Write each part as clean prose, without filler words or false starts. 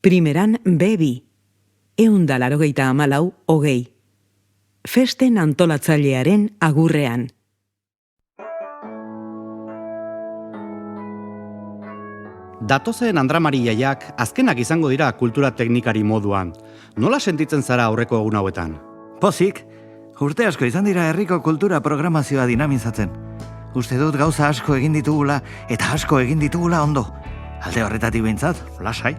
Primeran B2, 184 Festen antolatzailearen agurrean. Datozen Andramari jaiak azkenak izango dira kultura teknikari moduan. Nola sentitzen zara aurreko egun hauetan? Pozik, urte asko izan dira herriko kultura programazioa dinamizatzen. Uste dut gauza asko egin ditugula eta asko egin ditugula ondo. Alde horretatik behintzat, lasai.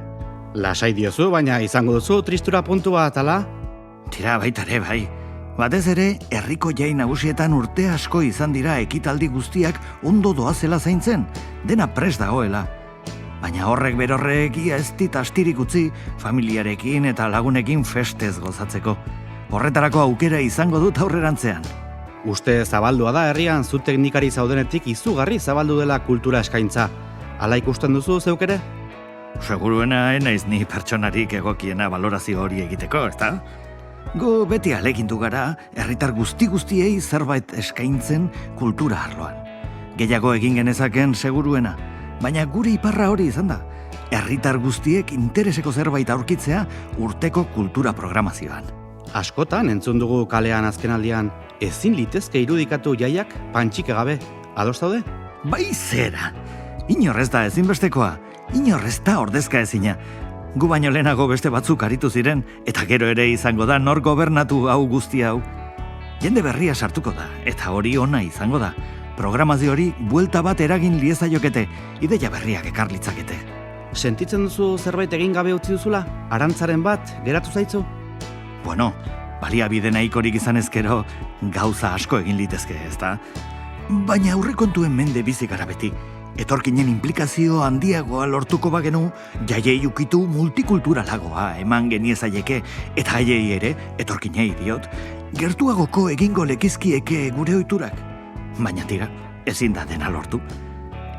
Lasai diozu, baina izango duzu tristura puntua atala? Tira baitare bai. Batez ere, herriko jai nagusietan urte asko izan dira ekitaldi guztiak ondo doazela zaintzen, dena prest dagoela. Baina horrek berorrek ia ez dit astirik utzi, familiarekin eta lagunekin festez gozatzeko. Horretarako aukera izango dut aurrerantzean. Uste zabaldua da herrian zu teknikari zaudenetik izugarri zabaldu dela kultura eskaintza. Hala ikusten duzu zeuk ere? Seguruena naiz ni pertsonarik egokiena balorazio hori egiteko, ezta? Gu beti alegindu gara, herritar guztiei zerbait eskaintzen kultura arloan. Gehiago egin genezaken seguruena, baina gure iparra hori izan da. Herritar guztiek intereseko zerbait aurkitzea urteko kultura programazioan. Askotan entzun dugu kalean azkenaldian, ezin litezke irudikatu jaiak pantxike gabe. Ados daude? Bai zera! Inor ez da ezinbestekoa, inor ez da ordezka ezina. Gu baino lehenago beste batzuk aritu ziren, eta gero ere izango da nor gobernatu hau guzti hau. Jende berria sartuko da, eta hori ona izango da. Programazio hori buelta bat eragin liezaiokete, ideia berriak ekar litzakete. Sentitzen duzu zerbait egin gabe utzi duzula? Arantzaren bat geratu zaitzu? Bueno, baliabide nahikorik izan ezkero, gauza asko egin litezke, ezta? Baina aurrekontuen mende bizi gara beti. Etorkinen implikazio handiagoa lortuko bagenu, jaiei ukitu multikulturalagoa eman geniezaieke, eta haiei ere, etorkinei diot, gertuagoko egingo lekizkieke gure ohiturak. Baina tira, ezin da dena lortu.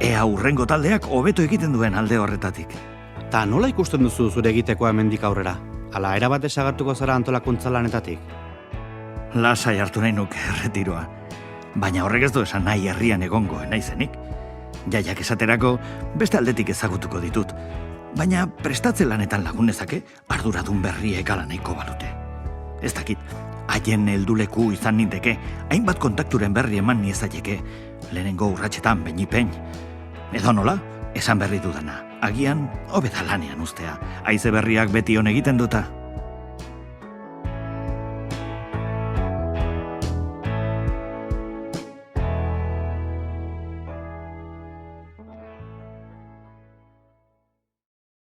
Ea hurrengo taldeak hobeto egiten duen alde horretatik. Ta nola ikusten duzu zure egitekoa hemendik aurrera? Ala erabat desagertuko zara antolakuntza lanetatik? Lasai hartu nahi nuke erretiroa. Baina horrek ez du esan nahi herrian egongo naizenik. Jaiak esaterako beste aldetik ezagutuko ditut. Baina prestatze lanetan lagunezake arduradun berriek ala nahiko balute. Ez dakit, haien helduleku izan ninteke, hainbat kontakturen berri eman niezaieke, lehenengo urratsetan beinipen. Edo nola, esan berri dudana, agian hobeda lanean ustea, haize berriak beti on egiten duta.